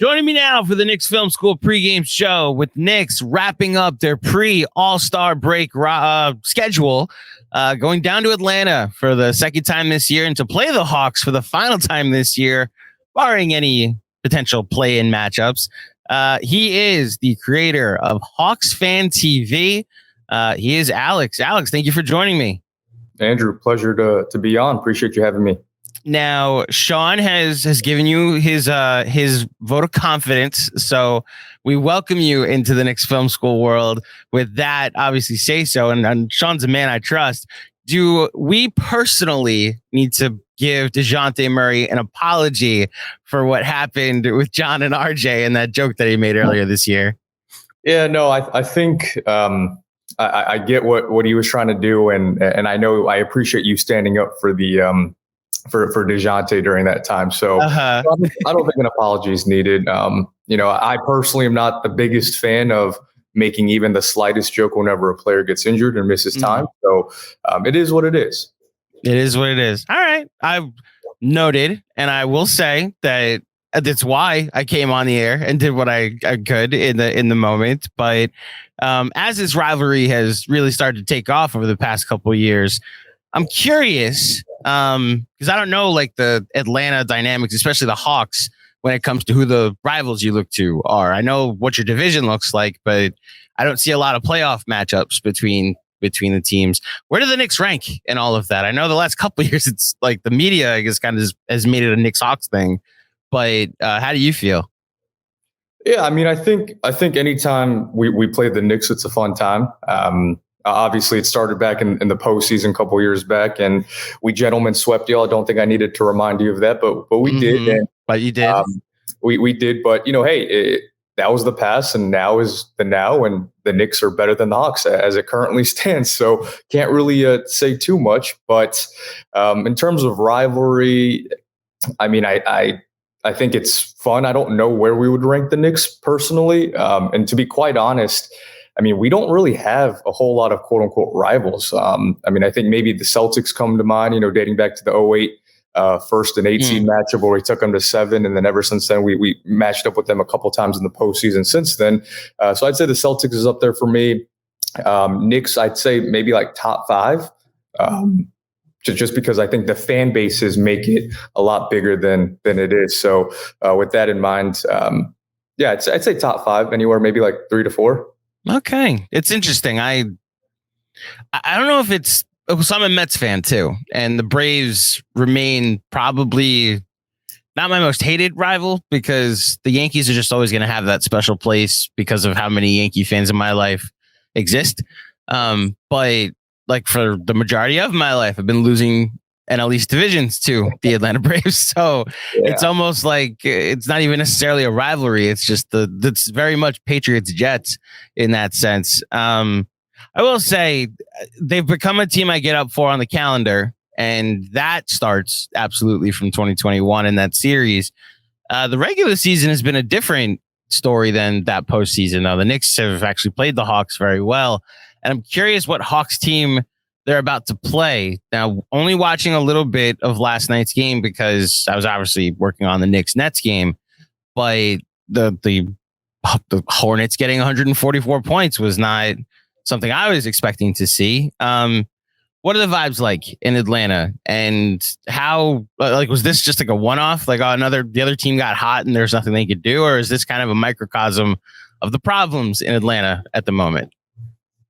Joining me now for the Knicks Film School pregame show with Knicks wrapping up their pre-All-Star break schedule, going down to Atlanta for the second time this year and to play the Hawks for the final time this year, barring any potential play-in matchups. He is the creator of Hawks Fan TV. He is Alex. Alex, thank you for joining me. Andrew, pleasure to be on. Appreciate you having me. Now, Sean has given you his vote of confidence, so we welcome you into the Knicks Film School world. With that, obviously, say so. And Sean's a man I trust. Do we personally need to give DeJounte Murray an apology for what happened with John and RJ and that joke that he made earlier this year? Yeah, no, I think I get what he was trying to do, and I know I appreciate you standing up for the for DeJounte during that time. So I don't think an apology is needed. I personally am not the biggest fan of making even the slightest joke whenever a player gets injured and misses time. So it is what it is. It is what it is. All right. I've noted, and I will say that that's why I came on the air and did what I could in the moment. But as this rivalry has really started to take off over the past couple of years, I'm curious because I don't know like the Atlanta dynamics, especially the Hawks, when it comes to who the rivals you look to are. I know what your division looks like, but I don't see a lot of playoff matchups between the teams. Where do the Knicks rank in all of that? I know the last couple of years, it's like the media, I guess, kind of has made it a Knicks Hawks thing. But how do you feel? Yeah, I mean, I think anytime we play the Knicks, it's a fun time. Obviously, it started back in the postseason a couple years back, and we gentlemen swept y'all. I don't think I needed to remind you of that, but we did. And, but you did. We did. But, hey, that was the past, and now is the now, and the Knicks are better than the Hawks as it currently stands. So can't really say too much. But in terms of rivalry, I mean, I think it's fun. I don't know where we would rank the Knicks personally. And to be quite honest, I mean, we don't really have a whole lot of quote unquote rivals. I mean, I think maybe the Celtics come to mind, dating back to the 2008 first and 8 seed matchup where we took them to 7. And then ever since then, we matched up with them a couple times in the postseason since then. So I'd say the Celtics is up there for me. Knicks, I'd say maybe like top 5. Just because I think the fan bases make it a lot bigger than it is. So with that in mind, I'd say top 5, anywhere maybe like 3 to 4. Okay, it's interesting. I don't know if it's. So I'm a Mets fan too, and the Braves remain probably not my most hated rival because the Yankees are just always going to have that special place because of how many Yankee fans in my life exist. But like for the majority of my life, I've been losing NL East divisions to the Atlanta Braves. So It's almost like it's not even necessarily a rivalry. It's just that's very much Patriots Jets in that sense. I will say they've become a team I get up for on the calendar, and that starts absolutely from 2021 in that series. The regular season has been a different story than that postseason. Now, the Knicks have actually played the Hawks very well, and I'm curious what Hawks team they're about to play. Now, only watching a little bit of last night's game because I was obviously working on the Knicks-Nets game, but the Hornets getting 144 points was not something I was expecting to see. What are the vibes like in Atlanta, and how was this just like a one-off? Like the other team got hot and there's nothing they could do, or is this kind of a microcosm of the problems in Atlanta at the moment?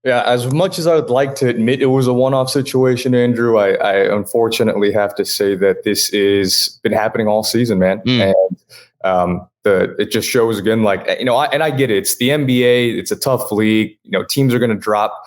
Yeah, as much as I would like to admit it was a one-off situation, Andrew, I unfortunately have to say that this is been happening all season, man. And it just shows again, I get it. It's the NBA. It's a tough league. Teams are going to drop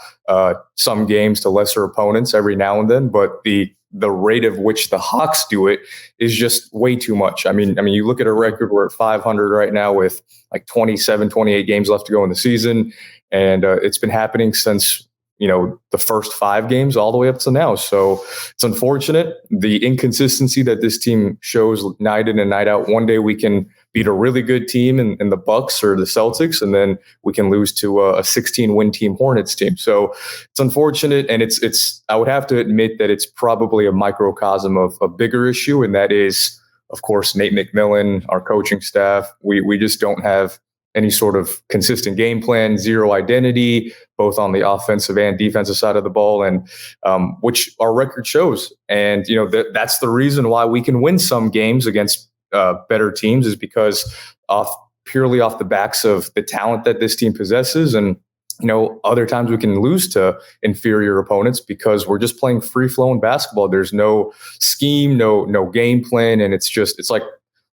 some games to lesser opponents every now and then, but the rate of which the Hawks do it is just way too much. I mean, you look at a record, we're at 500 right now with like 27, 28 games left to go in the season. And it's been happening since, the first 5 games all the way up to now. So it's unfortunate, the inconsistency that this team shows night in and night out. One day we can beat a really good team in the Bucks or the Celtics, and then we can lose to a 16-win team Hornets team. So it's unfortunate, and it's I would have to admit that it's probably a microcosm of a bigger issue, and that is of course, Nate McMillan, our coaching staff, we just don't have any sort of consistent game plan, zero identity, both on the offensive and defensive side of the ball, and which our record shows. And that's the reason why we can win some games against better teams, is because purely off the backs of the talent that this team possesses. And other times we can lose to inferior opponents because we're just playing free flowing basketball. There's no scheme, no game plan, and it's like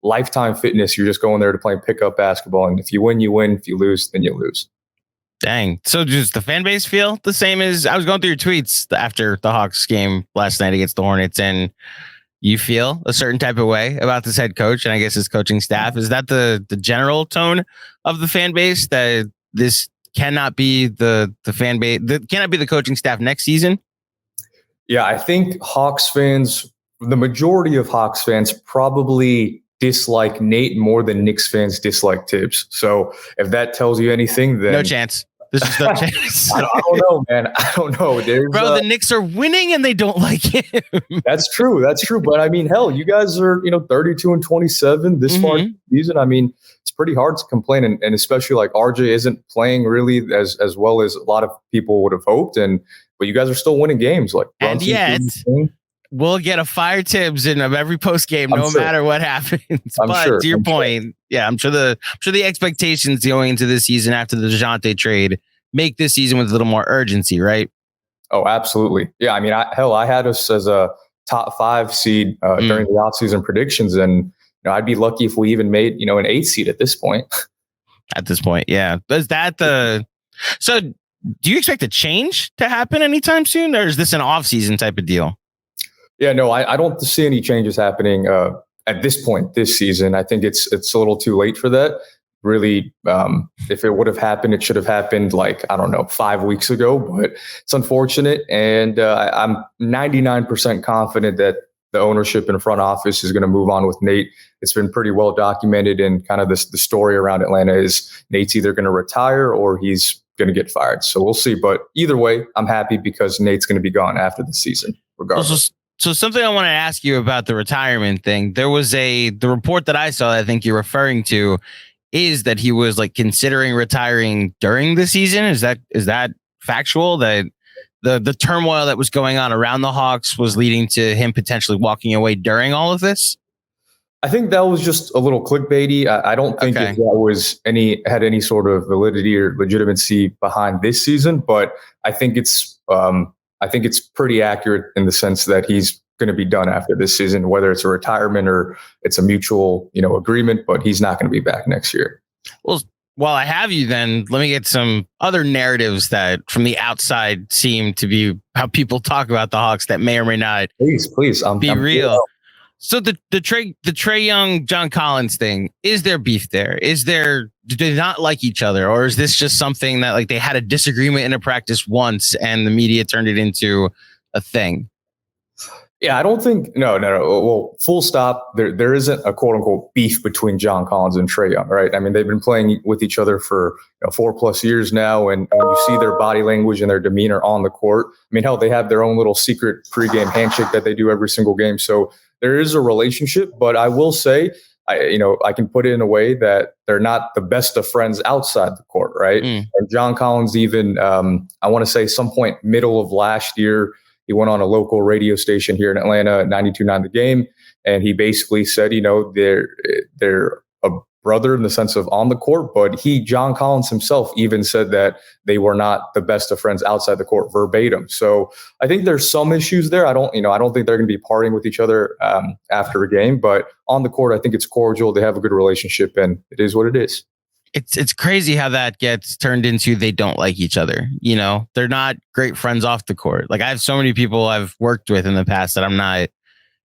Lifetime Fitness. You're just going there to play pickup basketball, and if you win, you win. If you lose, then you lose. Dang. So does the fan base feel the same as I was going through your tweets after the Hawks game last night against the Hornets, and you feel a certain type of way about this head coach and I guess his coaching staff? Is that the general tone of the fan base, that this cannot be the fan base, cannot be the coaching staff next season? Yeah, I think Hawks fans, the majority of Hawks fans probably dislike Nate more than Knicks fans dislike Tibbs. So if that tells you anything, then no chance. This is no chance. I don't know, man. I don't know. Bro, the Knicks are winning and they don't like him. That's true. But I mean, hell, you guys are 32-27 this far in the season. I mean, it's pretty hard to complain, and especially like RJ isn't playing really as well as a lot of people would have hoped, but you guys are still winning games. And yet we'll get a fire Tibbs in every post game, no matter what happens. But to your point, yeah, I'm sure the expectations going into this season after the DeJounte trade make this season with a little more urgency, right? Oh, absolutely. Yeah, I mean, I had us as a top 5 seed during the offseason predictions, and I'd be lucky if we even made an 8 seed at this point. At this point, yeah. So do you expect a change to happen anytime soon, or is this an off-season type of deal? Yeah, no, I don't see any changes happening at this point this season. I think it's a little too late for that. Really, if it would have happened, it should have happened 5 weeks ago. But it's unfortunate, and I'm 99% confident that the ownership and front office is going to move on with Nate. It's been pretty well documented, and kind of the story around Atlanta is Nate's either going to retire or he's going to get fired. So we'll see. But either way, I'm happy because Nate's going to be gone after the season, regardless. So something I want to ask you about the retirement thing. There was the report that I saw that I think you're referring to is that he was considering retiring during the season. Is that factual, that the turmoil that was going on around the Hawks was leading to him potentially walking away during all of this? I think that was just a little clickbaity. I don't think that was had any sort of validity or legitimacy behind this season, but I think it's pretty accurate in the sense that he's going to be done after this season, whether it's a retirement or it's a mutual, agreement, but he's not going to be back next year. Well, while I have you, then let me get some other narratives that from the outside seem to be how people talk about the Hawks that may or may not please I'm real. So the Trey Young, John Collins thing, is there beef there? Do they not like each other? Or is this just something that they had a disagreement in a practice once and the media turned it into a thing? Yeah, I don't think, no. Well, full stop. There isn't a quote unquote beef between John Collins and Trey Young, right? I mean, they've been playing with each other for 4+ years now. And when you see their body language and their demeanor on the court, I mean, hell, they have their own little secret pregame handshake that they do every single game. So there is a relationship, but I will say, I can put it in a way that they're not the best of friends outside the court, right? And John Collins even, I want to say some point middle of last year, he went on a local radio station here in Atlanta, 92.9 The Game, and he basically said, they're a brother in the sense of on the court, but John Collins himself even said that they were not the best of friends outside the court verbatim. So I think there's some issues there. I don't think they're going to be partying with each other after a game, but on the court, I think it's cordial. They have a good relationship, and it is what it is. It's crazy how that gets turned into they don't like each other. They're not great friends off the court. I have so many people I've worked with in the past that I'm not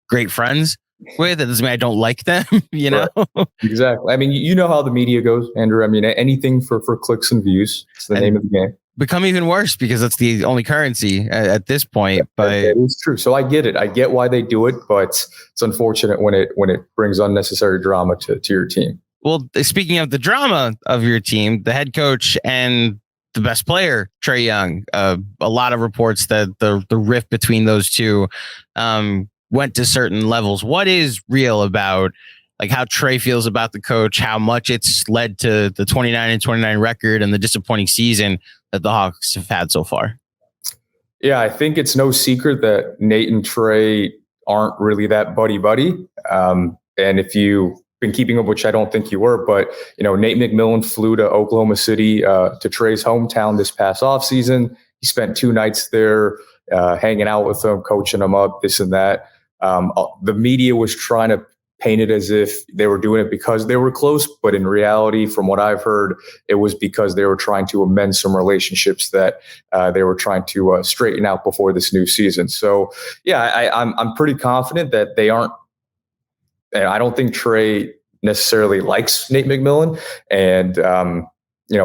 great friends with. It doesn't mean I don't like them, know? Right. Exactly. I mean, you know how the media goes, Andrew. I mean, anything for clicks and views. It's the name of the game. Become even worse because that's the only currency at this point. But it is true. So I get it. I get why they do it, but it's unfortunate when it brings unnecessary drama to your team. Well, speaking of the drama of your team, the head coach and the best player, Trey Young, a lot of reports that the rift between those two went to certain levels. What is real about like how Trey feels about the coach, how much it's led to the 29-29 record and the disappointing season that the Hawks have had so far? Yeah, I think it's no secret that Nate and Trey aren't really that buddy-buddy. And if you've been keeping up, which I don't think you were, but Nate McMillan flew to Oklahoma City to Trey's hometown this past offseason. He spent 2 nights there hanging out with him, coaching him up, this and that. The media was trying to paint it as if they were doing it because they were close, but in reality, from what I've heard, it was because they were trying to amend some relationships that they were trying to straighten out before this new season. So, yeah, I'm pretty confident that they aren't. And I don't think Trey necessarily likes Nate McMillan, and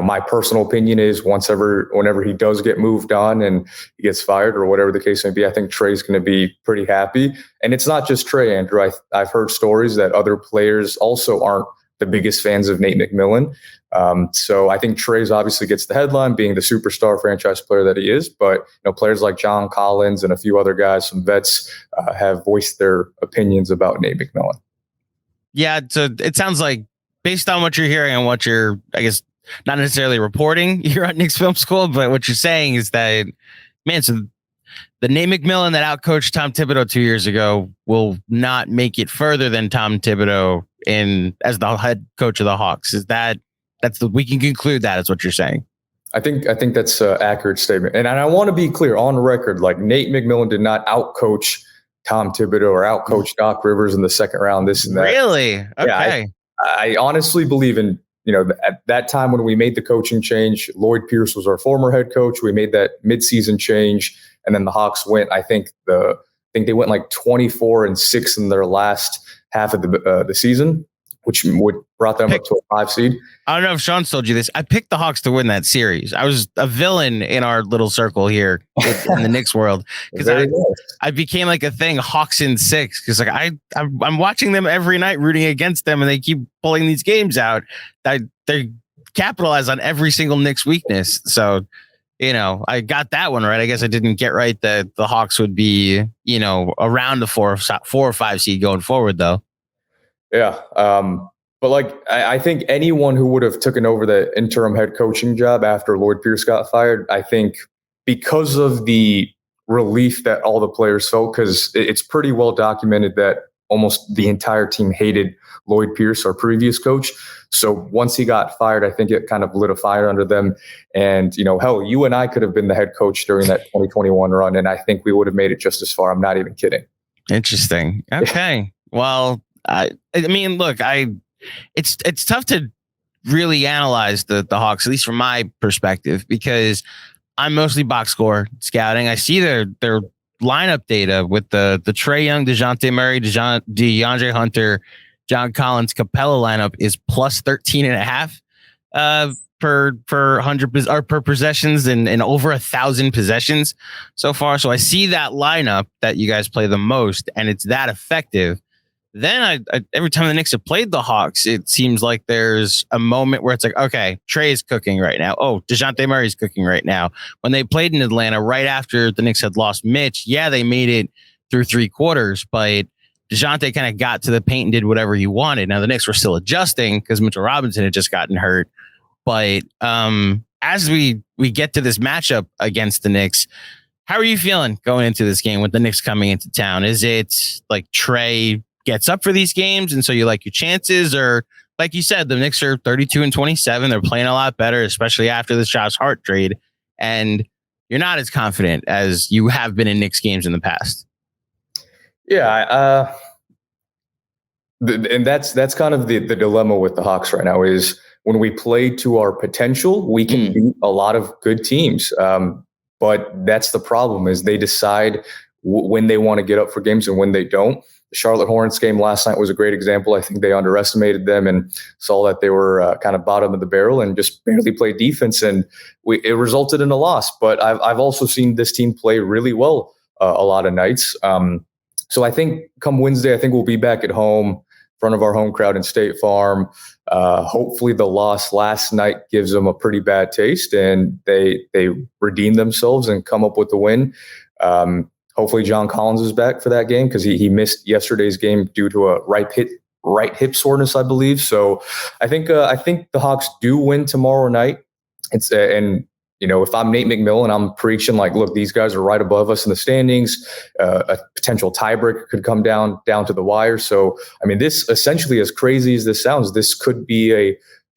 my personal opinion is whenever he does get moved on and he gets fired or whatever the case may be, I think Trey's going to be pretty happy. And it's not just Trey, Andrew. I've heard stories that other players also aren't the biggest fans of Nate McMillan. So I think Trey's obviously gets the headline being the superstar franchise player that he is, but players like John Collins and a few other guys, some vets, have voiced their opinions about Nate McMillan. Yeah, so it sounds like based on what you're hearing and what you're, I guess, not necessarily reporting here at Knicks Film School, but what you're saying is that, man, so the Nate McMillan that outcoached Tom Thibodeau 2 years ago will not make it further than Tom Thibodeau as the head coach of the Hawks. We can conclude that is what you're saying. I think that's an accurate statement. And I want to be clear on record, like Nate McMillan did not outcoach Tom Thibodeau or outcoach Doc Rivers in the second round, this and that. Really? Okay. Yeah, I honestly believe in, at that time when we made the coaching change, Lloyd Pierce was our former head coach. We made that midseason change, and then the Hawks went. I think they went like 24-6 in their last half of the season, which brought them up to a 5 seed. I don't know if Sean told you this. I picked the Hawks to win that series. I was a villain in our little circle here in the Knicks world because I became like a thing, Hawks in 6, because like I'm watching them every night, rooting against them, and they keep pulling these games out. They capitalize on every single Knicks weakness. So I got that one right. I guess I didn't get right that the Hawks would be around the 4 or 5 seed going forward though. Yeah. But like, I think anyone who would have taken over the interim head coaching job after Lloyd Pierce got fired, I think because of the relief that all the players felt, because it's pretty well documented that almost the entire team hated Lloyd Pierce, our previous coach. So once he got fired, I think it kind of lit a fire under them. And, hell, you and I could have been the head coach during that 2021 run, and I think we would have made it just as far. I'm not even kidding. Interesting. Okay. Well, I mean, look, it's tough to really analyze the Hawks, at least from my perspective, because I'm mostly box score scouting. I see their lineup data with the Trey Young, DeJounte Murray, DeAndre Hunter, John Collins, Capella lineup is plus 13.5 per 100 or per possessions and over 1,000 possessions so far. So I see that lineup that you guys play the most, and it's that effective. Then I every time the Knicks have played the Hawks, it seems like there's a moment where it's like, okay, Trey's cooking right now. Oh, DeJounte Murray's cooking right now. When they played in Atlanta right after the Knicks had lost Mitch, yeah, they made it through 3 quarters, but DeJounte kind of got to the paint and did whatever he wanted. Now the Knicks were still adjusting because Mitchell Robinson had just gotten hurt. But as we get to this matchup against the Knicks, how are you feeling going into this game with the Knicks coming into town? Is it like Trey gets up for these games and so you like your chances, or like you said, the Knicks are 32-27, they're playing a lot better, especially after the Josh Hart trade, and you're not as confident as you have been in Knicks games in the past? Yeah, and that's kind of the dilemma with the Hawks right now is when we play to our potential, we can beat a lot of good teams, but that's the problem is they decide when they want to get up for games and when they don't. The Charlotte Hornets game last night was a great example. I think they underestimated them and saw that they were kind of bottom of the barrel and just barely played defense, and it resulted in a loss. But I've also seen this team play really well a lot of nights. So I think come Wednesday, I think we'll be back at home in front of our home crowd in State Farm. Hopefully the loss last night gives them a pretty bad taste and they redeem themselves and come up with the win. hopefully John Collins is back for that game because he missed yesterday's game due to a right hip soreness, I believe. So I think the Hawks do win tomorrow night. And if I'm Nate McMillan, I'm preaching like, look, these guys are right above us in the standings. A potential tiebreaker could come down to the wire. So I mean, this essentially, as crazy as this sounds, this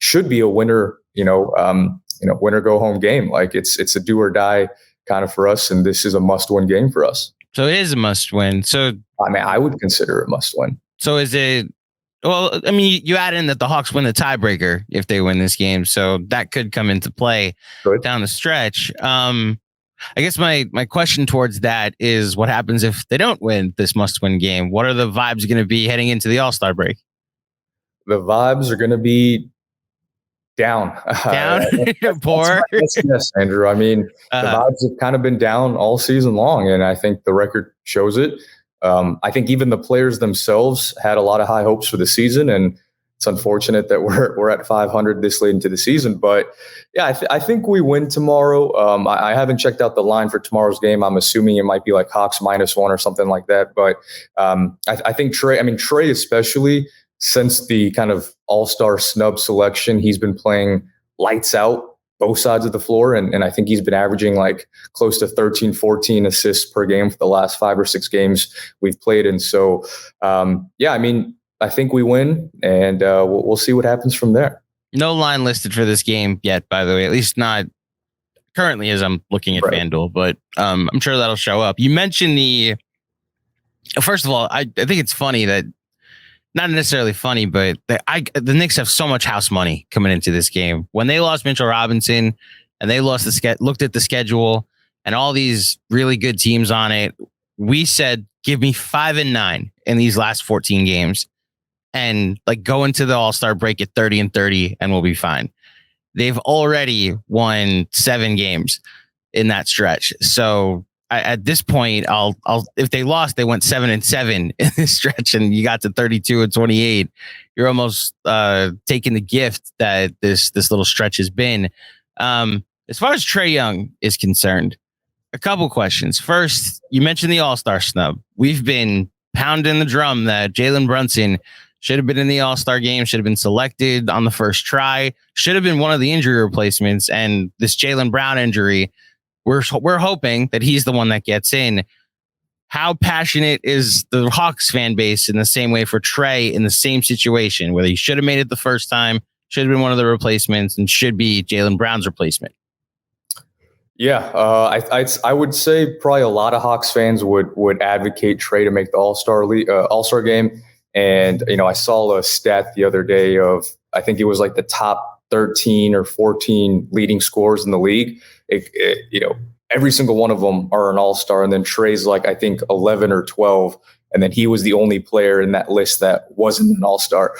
should be a winner. Winner go home game. Like it's a do or die kind of for us, and this is a must win game for us. So it is a must win. So I mean, I would consider it a must win. So is it? Well, I mean, you add in that the Hawks win the tiebreaker if they win this game, so that could come into play down the stretch. I guess my question towards that is, what happens if they don't win this must-win game? What are the vibes going to be heading into the All-Star break? The vibes are going to be down. Poor. Yes, Andrew. I mean, the vibes have kind of been down all season long, and I think the record shows it. I think even the players themselves had a lot of high hopes for the season, and it's unfortunate that we're at 500 this late into the season. But yeah, I think we win tomorrow. I haven't checked out the line for tomorrow's game. I'm assuming it might be like Hawks -1 or something like that. But I think Trey especially, since the kind of all-star snub selection, he's been playing lights out both sides of the floor. And I think he's been averaging like close to 13, 14 assists per game for the last 5 or 6 games we've played. And so, I think we win, and we'll see what happens from there. No line listed for this game yet, by the way, at least not currently as I'm looking at FanDuel, but I'm sure that'll show up. You mentioned first of all, I think it's funny that, not necessarily funny, but the Knicks have so much house money coming into this game. When they lost Mitchell Robinson and they looked at the schedule and all these really good teams on it, we said, give me 5-9 in these last 14 games and like go into the All-Star break at 30-30 and we'll be fine. They've already won 7 games in that stretch. So at this point, I'll if they lost, they went 7-7 in this stretch, and you got to 32-28. You're almost taking the gift that this little stretch has been. As far as Trey Young is concerned, a couple questions. First, you mentioned the All-Star snub. We've been pounding the drum that Jalen Brunson should have been in the All-Star game, should have been selected on the first try, should have been one of the injury replacements, and this Jaylen Brown injury, we're hoping that he's the one that gets in. How passionate is the Hawks fan base in the same way for Trey in the same situation, whether he should have made it the first time, should have been one of the replacements, and should be Jaylen Brown's replacement? Yeah, I would say probably a lot of Hawks fans would advocate Trey to make the All-Star game. And, I saw a stat the other day of, I think it was like the top 13 or 14 leading scorers in the league. Every single one of them are an all-star. And then Trey's like, I think 11 or 12. And then he was the only player in that list that wasn't an all-star.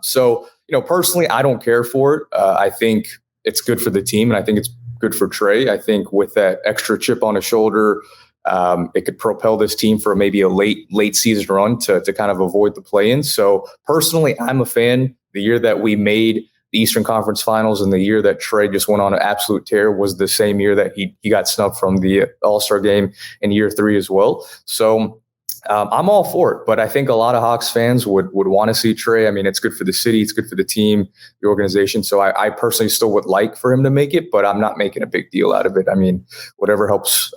So, personally, I don't care for it. I think it's good for the team, and I think it's good for Trey. I think with that extra chip on his shoulder, it could propel this team for maybe a late season run to kind of avoid the play-in. So personally, I'm a fan. The year that we made the Eastern Conference Finals and the year that Trey just went on an absolute tear was the same year that he got snubbed from the All-Star game in year 3 as well. So I'm all for it, but I think a lot of Hawks fans would want to see Trey. I mean, it's good for the city, it's good for the team, the organization. So I personally still would like for him to make it, but I'm not making a big deal out of it. I mean, whatever helps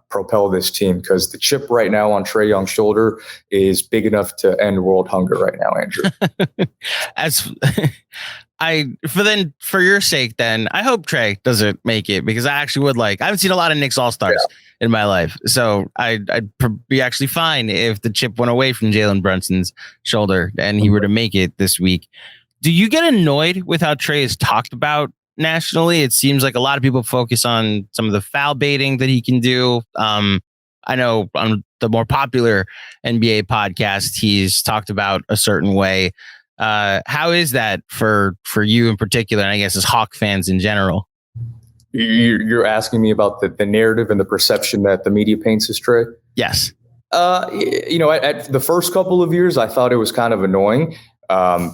propel this team, because the chip right now on Trey Young's shoulder is big enough to end world hunger right now, Andrew. For your sake, then I hope Trey doesn't make it, because I actually would like. I haven't seen a lot of Knicks All-Stars in my life, so I'd be actually fine if the chip went away from Jalen Brunson's shoulder and he were to make it this week. Do you get annoyed with how Trey is talked about nationally? It seems like a lot of people focus on some of the foul baiting that he can do. I know on the more popular NBA podcast, he's talked about a certain way. How is that for you in particular, and I guess as Hawk fans in general? You're asking me about the narrative and the perception that the media paints as Trey? Yes. At the first couple of years, I thought it was kind of annoying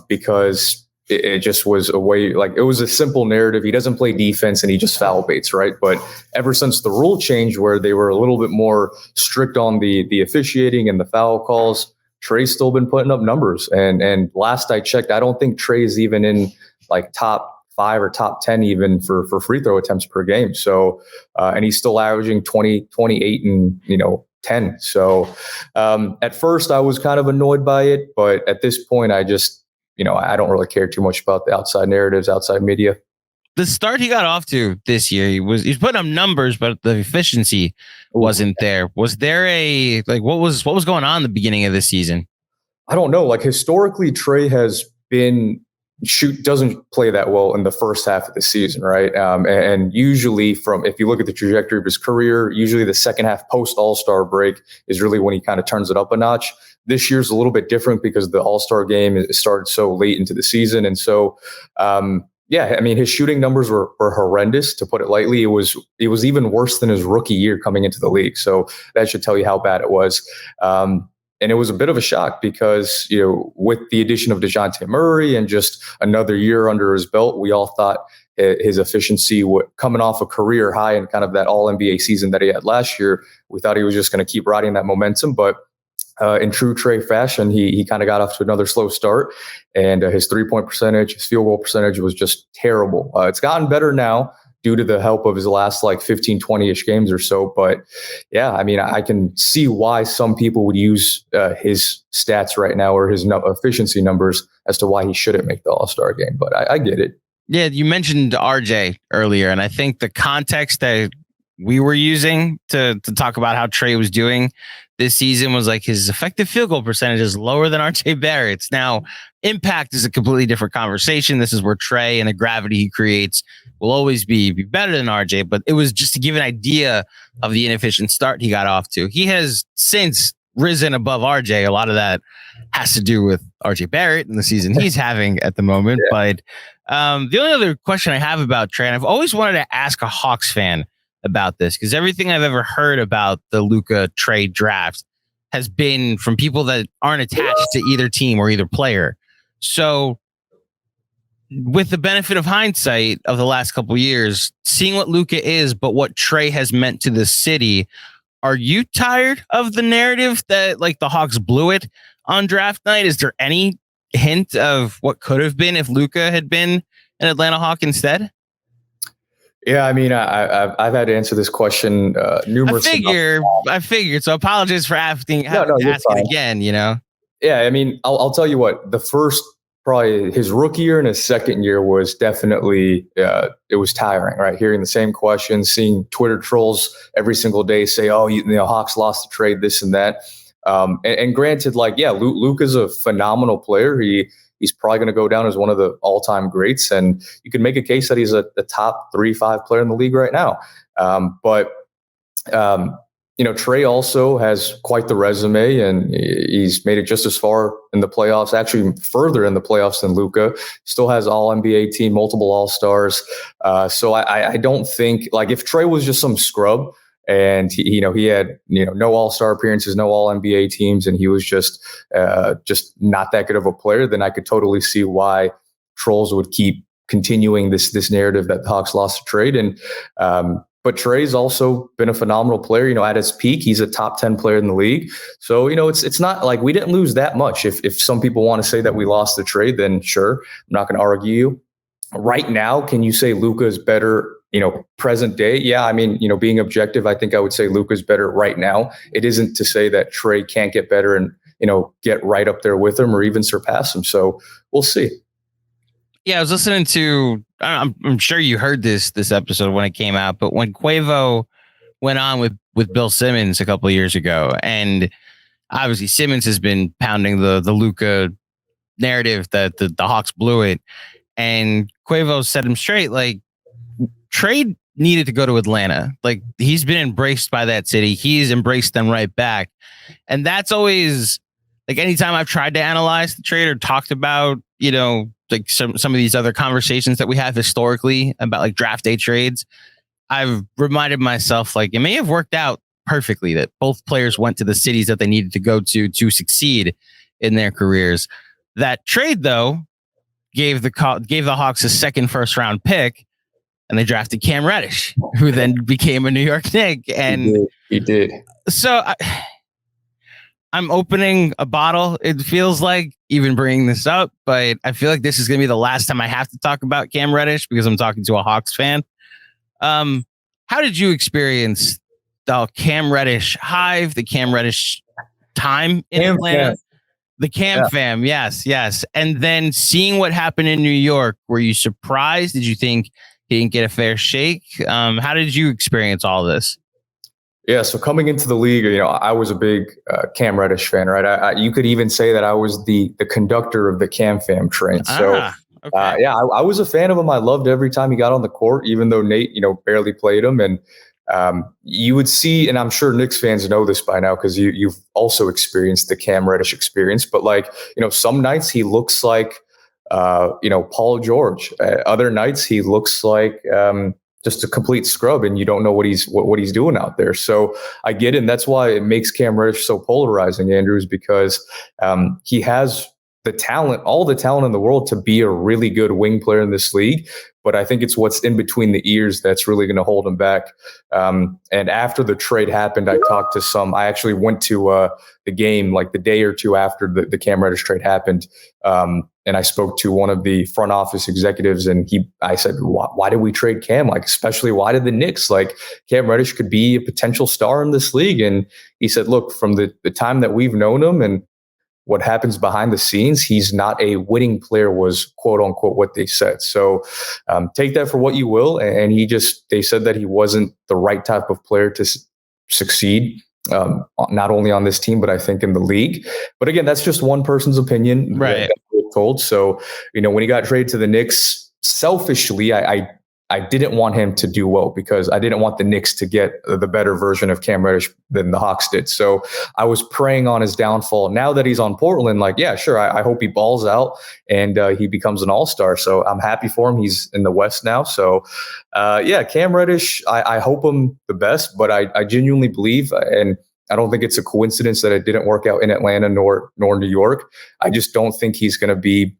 because it just was a way, like, it was a simple narrative. He doesn't play defense and he just foul baits, right? But ever since the rule change where they were a little bit more strict on the officiating and the foul calls, Trey's still been putting up numbers. And last I checked, I don't think Trey's even in like top 5 or top 10 even for free throw attempts per game. So, and he's still averaging 20, 28 and, 10. So at first I was kind of annoyed by it, but at this point I just, I don't really care too much about the outside narratives, outside media. The start he got off to this year, he's putting up numbers, but the efficiency wasn't there. Was there what was going on in the beginning of the season? I don't know. Like, historically, Trey has been doesn't play that well in the first half of the season, right? And usually, if you look at the trajectory of his career, usually the second half post AllStar break is really when he kind of turns it up a notch. This year's a little bit different because the AllStar game started so late into the season, and so his shooting numbers were horrendous, to put it lightly. It was even worse than his rookie year coming into the league. So that should tell you how bad it was. And it was a bit of a shock because, with the addition of DeJounte Murray and just another year under his belt, we all thought his efficiency coming off a career high and kind of that all NBA season that he had last year, we thought he was just going to keep riding that momentum. But in true Trey fashion, he kind of got off to another slow start, and his 3-point percentage, his field goal percentage was just terrible. It's gotten better now due to the help of his last 15, 20-ish games or so. But yeah, I can see why some people would use his stats right now or his efficiency numbers as to why he shouldn't make the All-Star game. But I get it. Yeah, you mentioned RJ earlier, and I think the context that we were using to talk about how Trey was doing this season was like his effective field goal percentage is lower than RJ Barrett's. Now, impact is a completely different conversation. This is where Trey and the gravity he creates will always be better than RJ, but it was just to give an idea of the inefficient start he got off to. He has since risen above RJ. A lot of that has to do with RJ Barrett and the season he's having at the moment. Yeah. But the only other question I have about Trey, and I've always wanted to ask a Hawks fan about this, because everything I've ever heard about the Luka Trey draft has been from people that aren't attached to either team or either player. So with the benefit of hindsight of the last couple of years, seeing what Luka is, but what Trey has meant to the city, are you tired of the narrative that the Hawks blew it on draft night? Is there any hint of what could have been if Luka had been an Atlanta Hawk instead? Yeah, I've had to answer this question numerous times. I figured. So apologies for asking again, Yeah, I'll tell you what, the first, probably his rookie year and his second year was definitely, it was tiring, right? Hearing the same questions, seeing Twitter trolls every single day say, Hawks lost the trade, this and that. And granted, Luka's a phenomenal player. He's probably going to go down as one of the all-time greats, and you can make a case that he's a top 3-5 player in the league right now. Trey also has quite the resume, and he's made it just as far in the playoffs, actually further in the playoffs than Luka. Still has all-NBA team, multiple all-stars. So I don't think, if Trey was just some scrub, and he had no all-star appearances, no all-NBA teams, and he was just not that good of a player, then I could totally see why trolls would keep continuing this narrative that the Hawks lost the trade. And but Trey's also been a phenomenal player. At his peak, he's a top 10 player in the league. So it's not like we didn't lose that much. If some people want to say that we lost the trade, then sure, I'm not going to argue you. Right now, can you say Luka is better? Present day. Yeah. Being objective, I think I would say Luka's better right now. It isn't to say that Trey can't get better and, get right up there with him or even surpass him. So we'll see. Yeah. I was listening to, I'm sure you heard this episode when it came out, but when Quavo went on with Bill Simmons a couple of years ago, and obviously Simmons has been pounding the Luka narrative that the Hawks blew it. And Quavo set him straight, Trey needed to go to Atlanta. He's been embraced by that city. He's embraced them right back. And that's always anytime I've tried to analyze the trade or talked about, some of these other conversations that we have historically about draft day trades, I've reminded myself it may have worked out perfectly that both players went to the cities that they needed to go to succeed in their careers. That trade, though, gave the Hawks a second first round pick, and they drafted Cam Reddish, who then became a New York Knick. And he did. So I'm opening a bottle. It feels like even bringing this up, but I feel like this is going to be the last time I have to talk about Cam Reddish because I'm talking to a Hawks fan. How did you experience the Cam Reddish hive, the Cam Reddish time in Atlanta? Fam. The Cam fam, yes. And then seeing what happened in New York, were you surprised? Did you think he didn't get a fair shake? How did you experience all this? Yeah, so coming into the league, I was a big Cam Reddish fan, right? You could even say that I was the conductor of the Cam fam train. So, okay. I was a fan of him. I loved every time he got on the court, even though Nate, barely played him. And you would see, and I'm sure Knicks fans know this by now because you've also experienced the Cam Reddish experience. But some nights he looks like, Paul George. Other nights he looks like just a complete scrub, and you don't know what he's doing out there. So I get it, and that's why it makes Cam Reddish so polarizing, Andrews, because he has the talent, all the talent in the world to be a really good wing player in this league. But I think it's what's in between the ears that's really going to hold him back. And after the trade happened, I talked to I actually went to the game like the day or two after the Cam Reddish trade happened. And I spoke to one of the front office executives, and I said, why did we trade Cam? Especially why did the Knicks? Cam Reddish could be a potential star in this league. And he said, look, from the time that we've known him and what happens behind the scenes, he's not a winning player, was quote unquote what they said. So take that for what you will. And they said that he wasn't the right type of player to succeed, not only on this team, but I think in the league. But again, that's just one person's opinion. Right. Told. So, when he got traded to the Knicks, selfishly, I didn't want him to do well because I didn't want the Knicks to get the better version of Cam Reddish than the Hawks did. So I was preying on his downfall. Now that he's on Portland, sure, I hope he balls out and he becomes an all-star. So I'm happy for him. He's in the West now. So Cam Reddish, I hope him the best, but I genuinely believe, and I don't think it's a coincidence that it didn't work out in Atlanta nor New York. I just don't think he's going to be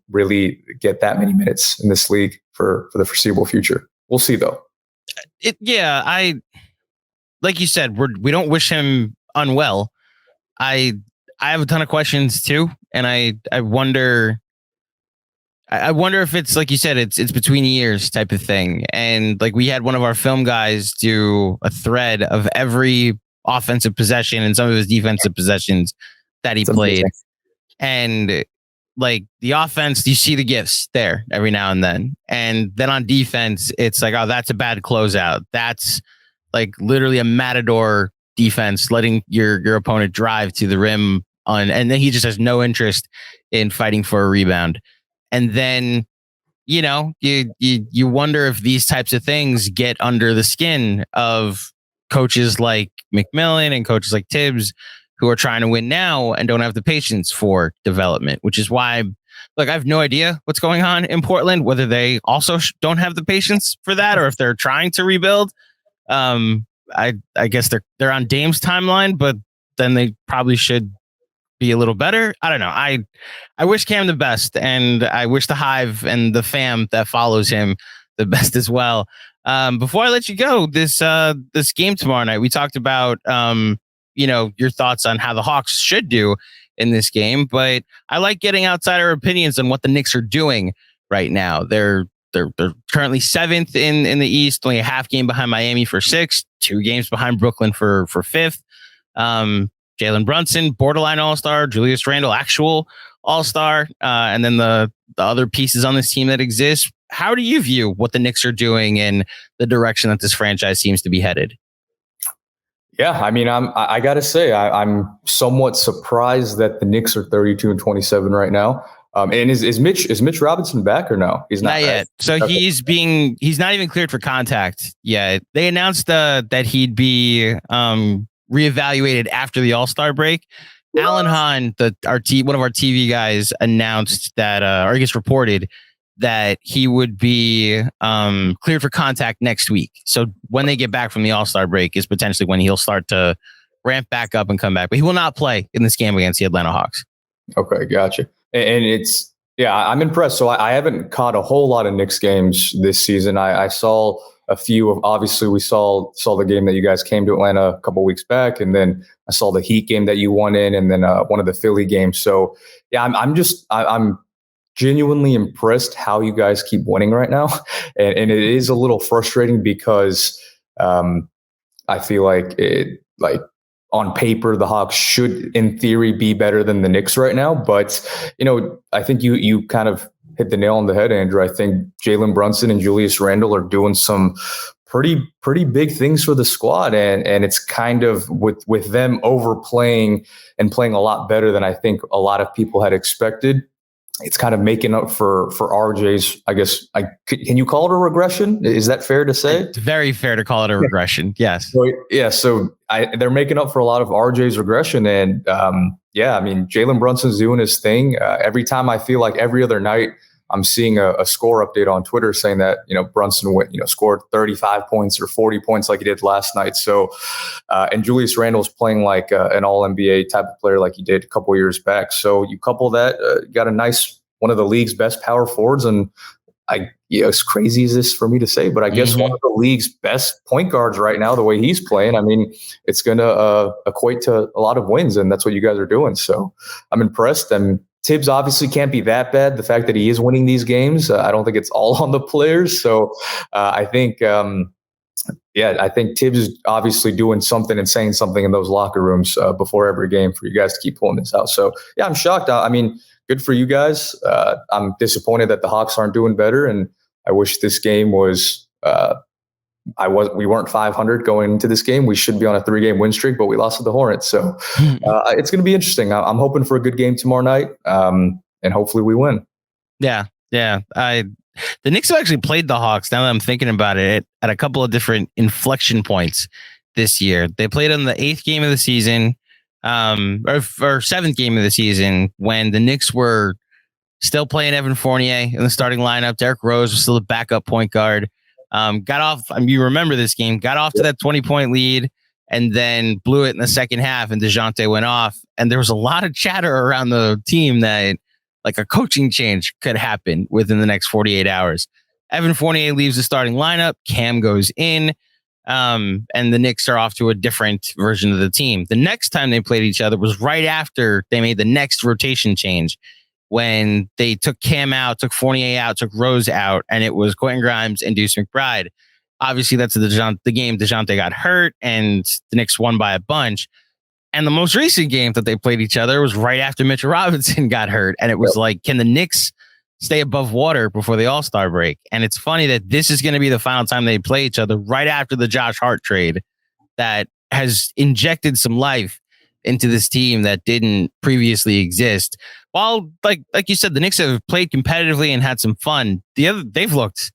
really get that many minutes in this league for the foreseeable future. We'll see though. I like you said, we don't wish him unwell. I have a ton of questions too, and I wonder if it's like you said, it's between years type of thing. And we had one of our film guys do a thread of every offensive possession and some of his defensive possessions that he played. And the offense, you see the gifts there every now and then. And then on defense, it's oh, that's a bad closeout. That's literally a matador defense, letting your opponent drive to the rim and then he just has no interest in fighting for a rebound. And then, you wonder if these types of things get under the skin of coaches like McMillan and coaches like Tibbs, who are trying to win now and don't have the patience for development, which is why, I have no idea what's going on in Portland, whether they also don't have the patience for that or if they're trying to rebuild. I guess they're on Dame's timeline, but then they probably should be a little better. I don't know. I wish Cam the best, and I wish the Hive and the fam that follows him the best as well. Before I let you go, this game tomorrow night, we talked about your thoughts on how the Hawks should do in this game, but I like getting outsider opinions on what the Knicks are doing right now. They're currently 7th in the East, only a half game behind Miami for 6th, 2 games behind Brooklyn for 5th. Jalen Brunson, borderline all-star, Julius Randle, actual all-star, and then the other pieces on this team that exist. How do you view what the Knicks are doing and the direction that this franchise seems to be headed? Yeah, I gotta say, I'm somewhat surprised that the Knicks are 32-27 right now. And is Mitch Robinson back or no? He's not yet. So okay. He's not even cleared for contact yet. They announced that he'd be reevaluated after the All-Star break. What? Alan Hahn, one of our TV guys, announced that, or I guess reported that he would be cleared for contact next week. So when they get back from the All-Star break is potentially when he'll start to ramp back up and come back. But he will not play in this game against the Atlanta Hawks. Okay, gotcha. And it's Yeah, I'm impressed. So I haven't caught a whole lot of Knicks games this season. I saw a few of, obviously we saw the game that you guys came to Atlanta a couple weeks back, and then I saw the Heat game that you won in, and then one of the Philly games. So yeah, I'm genuinely impressed how you guys keep winning right now, and it is a little frustrating because I feel like on paper, the Hawks should, in theory, be better than the Knicks right now. But, I think you kind of hit the nail on the head, Andrew. I think Jalen Brunson and Julius Randle are doing some pretty big things for the squad. And it's kind of with them overplaying and playing a lot better than I think a lot of people had expected. It's kind of making up for RJ's, I guess. Can you call it a regression? Is that fair to say? It's very fair to call it a regression. Yes. So they're making up for a lot of RJ's regression. And Jalen Brunson's doing his thing. Every time I feel like every other night, I'm seeing a score update on Twitter saying that, Brunson scored 35 points or 40 points like he did last night. So, and Julius Randle's playing like an all NBA type of player like he did a couple of years back. So you couple that, got a nice, one of the league's best power forwards. And as crazy as this for me to say, but I guess one of the league's best point guards right now, the way he's playing, I mean, it's going to equate to a lot of wins, and that's what you guys are doing. So I'm impressed. And Tibbs obviously can't be that bad. The fact that he is winning these games, I don't think it's all on the players. So I think Tibbs is obviously doing something and saying something in those locker rooms before every game for you guys to keep pulling this out. So yeah, I'm shocked. I mean, good for you guys. I'm disappointed that the Hawks aren't doing better, and I wish this game was. We weren't 500 going into this game. We should be on a 3-game win streak, but we lost to the Hornets. So it's going to be interesting. I'm hoping for a good game tomorrow night, and hopefully we win. Yeah. The Knicks have actually played the Hawks, now that I'm thinking about it, at a couple of different inflection points this year. They played on the 8th game of the season, or 7th game of the season, when the Knicks were still playing Evan Fournier in the starting lineup. Derrick Rose was still a backup point guard. Got off, you remember this game, got off to that 20-point lead and then blew it in the second half, and DeJounte went off. And there was a lot of chatter around the team that like a coaching change could happen within the next 48 hours. Evan Fournier leaves the starting lineup. Cam goes in, and the Knicks are off to a different version of the team. The next time they played each other was right after they made the next rotation change, when they took Cam out, took Fournier out, took Rose out, and it was Quentin Grimes and Deuce McBride. Obviously, that's the game DeJounte got hurt, and the Knicks won by a bunch. And the most recent game that they played each other was right after Mitchell Robinson got hurt. And it was like, can the Knicks stay above water before the All-Star break? And it's funny that this is going to be the final time they play each other, right after the Josh Hart trade that has injected some life into this team that didn't previously exist. While, like you said, the Knicks have played competitively and had some fun. They've looked.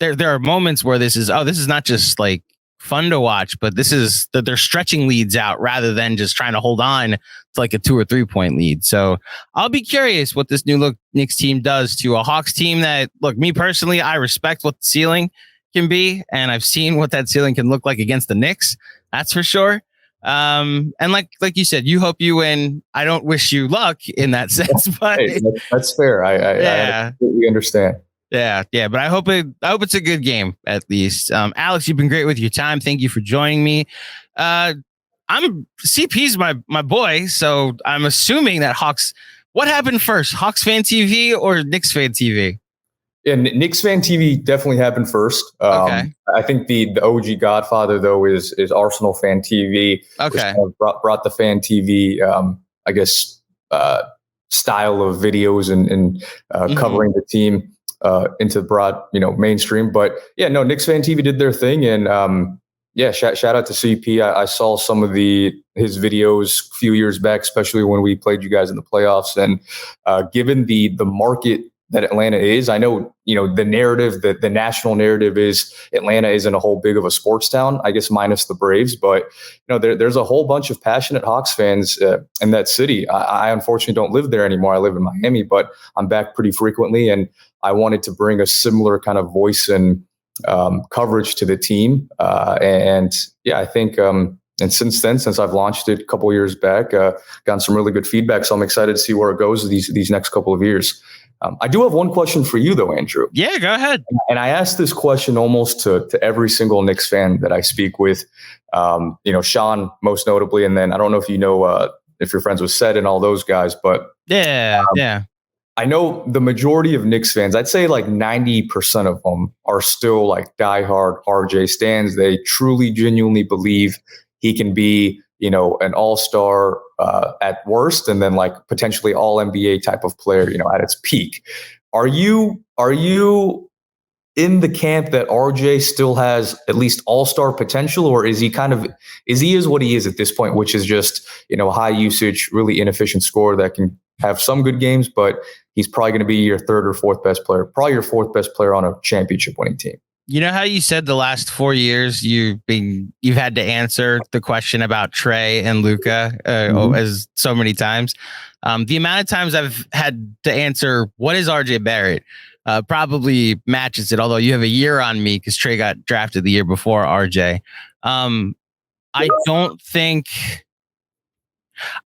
There are moments where this is not just like fun to watch, but this is that they're stretching leads out rather than just trying to hold on to like a 2 or 3 point lead. So I'll be curious what this new look Knicks team does to a Hawks team that, look, me personally, I respect what the ceiling can be, and I've seen what that ceiling can look like against the Knicks. That's for sure. And like you said, you hope you win. I don't wish you luck in that sense, but hey, that's fair. I completely understand. Yeah. But I hope it's a good game at least. Alex, you've been great with your time. Thank you for joining me. CP's my boy, so I'm assuming that Hawks. What happened first, Hawks Fan TV or Knicks Fan TV? Yeah, Knicks Fan TV definitely happened first. Okay. I think the OG Godfather though is Arsenal Fan TV. Okay. Which kind of brought the Fan TV, style of videos and covering the team into the broad, mainstream. But yeah, no, Knicks Fan TV did their thing, and shout out to CP. I saw some of his videos a few years back, especially when we played you guys in the playoffs. And given the market that Atlanta is, I know, the narrative, the national narrative is Atlanta isn't a whole big of a sports town, I guess, minus the Braves. But, there's a whole bunch of passionate Hawks fans in that city. I unfortunately don't live there anymore. I live in Miami, but I'm back pretty frequently. And I wanted to bring a similar kind of voice and coverage to the team. I think, and since I've launched it a couple of years back, gotten some really good feedback. So I'm excited to see where it goes these next couple of years. I do have one question for you, though, Andrew. Yeah, go ahead. And I ask this question almost to every single Knicks fan that I speak with, Sean most notably. And then I don't know if you know if you're friends with Sed and all those guys, but yeah. I know the majority of Knicks fans, I'd say like 90% of them are still like diehard RJ stans. They truly, genuinely believe he can be, an all-star at worst, and then like potentially all NBA type of player, at its peak. Are you in the camp that RJ still has at least all-star potential, or is he what he is at this point, which is just, high usage, really inefficient scorer that can have some good games, but he's probably going to be your third or fourth best player, probably your fourth best player on a championship winning team? You know how you said the last 4 years you've had to answer the question about Trey and Luka as so many times. The amount of times I've had to answer what is RJ Barrett probably matches it. Although you have a year on me because Trey got drafted the year before RJ. I don't think.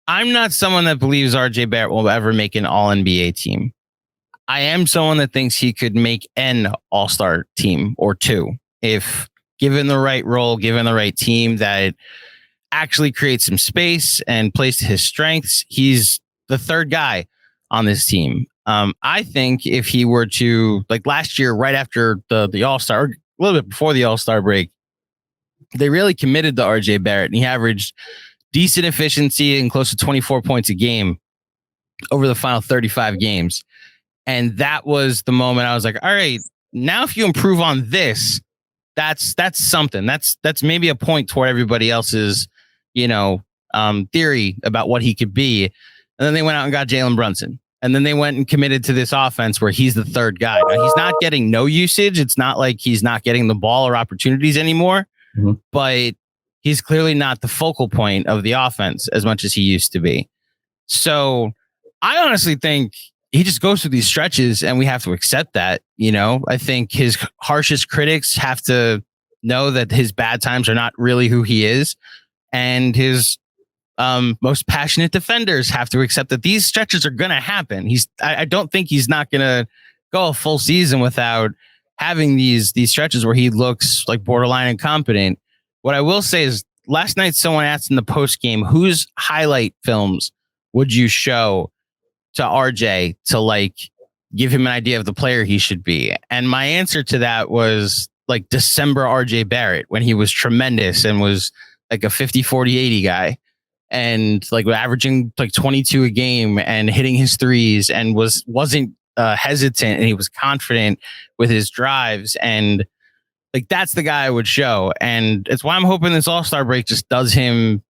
I'm not someone that believes RJ Barrett will ever make an all NBA team. I am someone that thinks he could make an all-star team or two if given the right role, given the right team that actually creates some space and plays to his strengths. He's the third guy on this team. I think if he were to, like last year, right after the All-Star, or a little bit before the All-Star break, they really committed to RJ Barrett, and he averaged decent efficiency and close to 24 points a game over the final 35 games. And that was the moment I was like, all right, now if you improve on this, that's something. That's maybe a point toward everybody else's, theory about what he could be. And then they went out and got Jalen Brunson. And then they went and committed to this offense where he's the third guy. Now, he's not getting no usage. It's not like he's not getting the ball or opportunities anymore, but he's clearly not the focal point of the offense as much as he used to be. So I honestly think he just goes through these stretches and we have to accept that. I think his harshest critics have to know that his bad times are not really who he is. And his most passionate defenders have to accept that these stretches are going to happen. I don't think he's not going to go a full season without having these stretches where he looks like borderline incompetent. What I will say is last night, someone asked in the post game, whose highlight films would you show to RJ to like give him an idea of the player he should be? And my answer to that was like December RJ Barrett, when he was tremendous and was like a 50, 40, 80 guy and like averaging like 22 a game and hitting his threes and wasn't hesitant, and he was confident with his drives, and like that's the guy I would show. And it's why I'm hoping this All-Star break just does him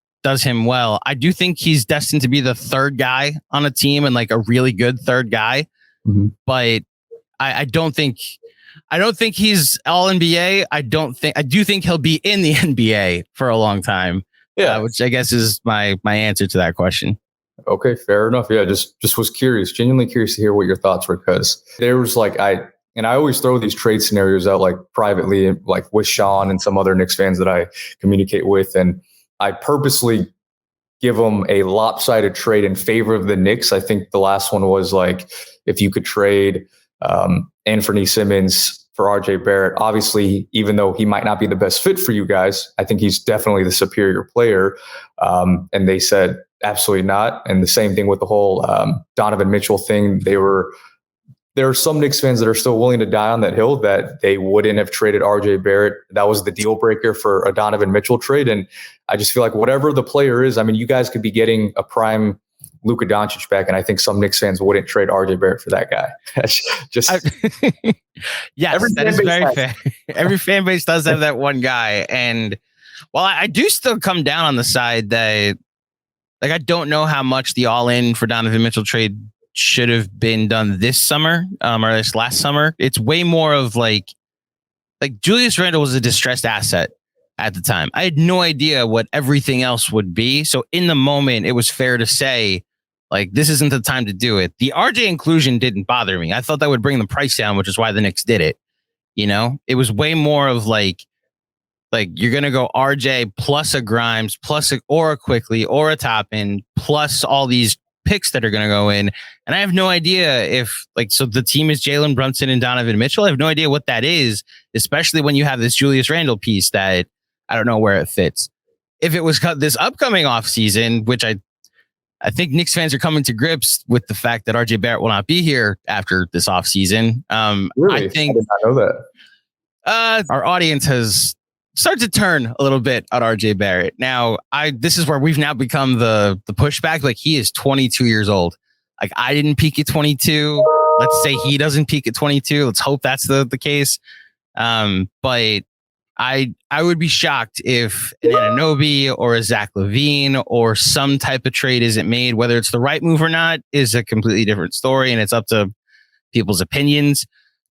well. I do think he's destined to be the third guy on a team and like a really good third guy. But I don't think he's all NBA. I do think he'll be in the NBA for a long time. Yeah. Which I guess is my answer to that question. Okay, fair enough. Yeah, just was curious, genuinely curious to hear what your thoughts were, because there was like I always throw these trade scenarios out like privately, like with Sean and some other Knicks fans that I communicate with, and I purposely give them a lopsided trade in favor of the Knicks. I think the last one was like if you could trade Anthony Simmons for RJ Barrett. Obviously, even though he might not be the best fit for you guys, I think he's definitely the superior player. And they said absolutely not. And the same thing with the whole Donovan Mitchell thing. There are some Knicks fans that are still willing to die on that hill that they wouldn't have traded RJ Barrett. That was the deal breaker for a Donovan Mitchell trade. And I just feel like whatever the player is, I mean, you guys could be getting a prime Luka Doncic back, and I think some Knicks fans wouldn't trade RJ Barrett for that guy. Yes, that is very fair. Every fan base does have that one guy. And while I do still come down on the side that, like, I don't know how much the all-in for Donovan Mitchell trade should have been done this summer or this last summer. It's way more of like Julius Randle was a distressed asset at the time. I had no idea what everything else would be. So in the moment, it was fair to say, like, this isn't the time to do it. The RJ inclusion didn't bother me. I thought that would bring the price down, which is why the Knicks did it. It was way more of like you're going to go RJ plus a Grimes, plus or a Quickly or a Toppin, plus all these picks that are going to go in. And I have no idea if so the team is Jalen Brunson and Donovan Mitchell. I have no idea what that is, especially when you have this Julius Randle piece that I don't know where it fits. If it was cut this upcoming offseason, which I think Knicks fans are coming to grips with the fact that RJ Barrett will not be here after this offseason. Really? I think I did not know that. Our audience has started to turn a little bit on RJ Barrett. Now, this is where we've now become the pushback. Like, he is 22 years old. Like, I didn't peak at 22. Let's say he doesn't peak at 22. Let's hope that's the case. But I would be shocked if an Anunoby or a Zach LaVine or some type of trade isn't made. Whether it's the right move or not is a completely different story, and it's up to people's opinions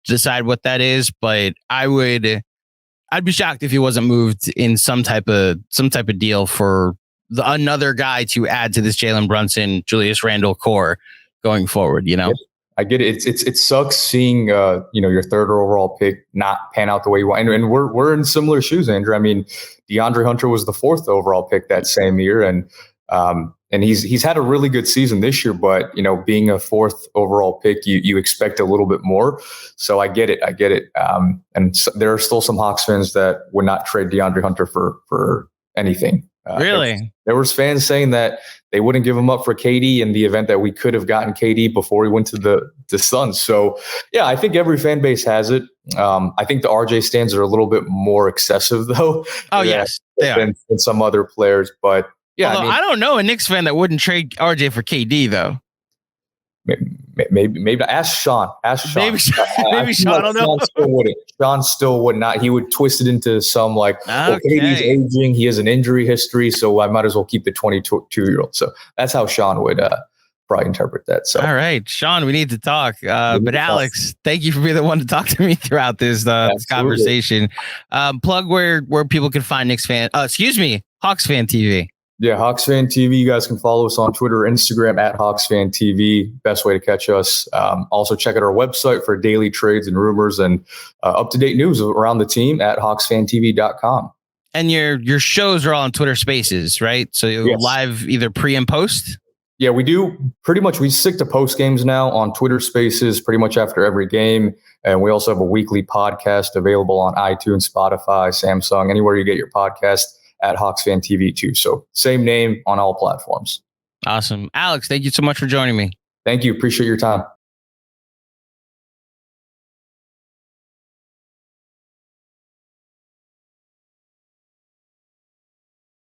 to decide what that is. But I'd be shocked if he wasn't moved in some type of deal for another guy to add to this Jalen Brunson, Julius Randle core going forward. You know. I get it. It sucks seeing your third overall pick not pan out the way you want. And we're in similar shoes, Andrew. I mean, DeAndre Hunter was the fourth overall pick that same year, and he's had a really good season this year. But being a fourth overall pick, you expect a little bit more. So I get it. And so there are still some Hawks fans that would not trade DeAndre Hunter for anything. Really? There was fans saying that they wouldn't give him up for KD in the event that we could have gotten KD before he went to the Suns. So, yeah, I think every fan base has it. I think the RJ stands are a little bit more excessive, though. Oh, yes, they are. Than some other players. But, yeah. Although, I don't know a Knicks fan that wouldn't trade RJ for KD, though. Maybe ask Sean. Maybe Sean. I don't know. Sean still would not. He would twist it into some KD's aging. He has an injury history, so I might as well keep the 22-year-old. So that's how Sean would probably interpret that. So all right, Sean, we need to talk. But Alex, thank you for being the one to talk to me throughout this conversation. Plug where people can find Hawks Fan TV. Yeah, Hawks Fan TV. You guys can follow us on Twitter or Instagram at Hawks Fan TV. Best way to catch us. Also, check out our website for daily trades and rumors and up-to-date news around the team at hawksfantv.com. And your shows are all on Twitter Spaces, right? So you're live either pre and post? Yeah, we do. Pretty much we stick to post games now on Twitter Spaces pretty much after every game. And we also have a weekly podcast available on iTunes, Spotify, Samsung, anywhere you get your podcast. At Hawks Fan TV too. So same name on all platforms. Awesome. Alex, thank you so much for joining me. Thank you. Appreciate your time.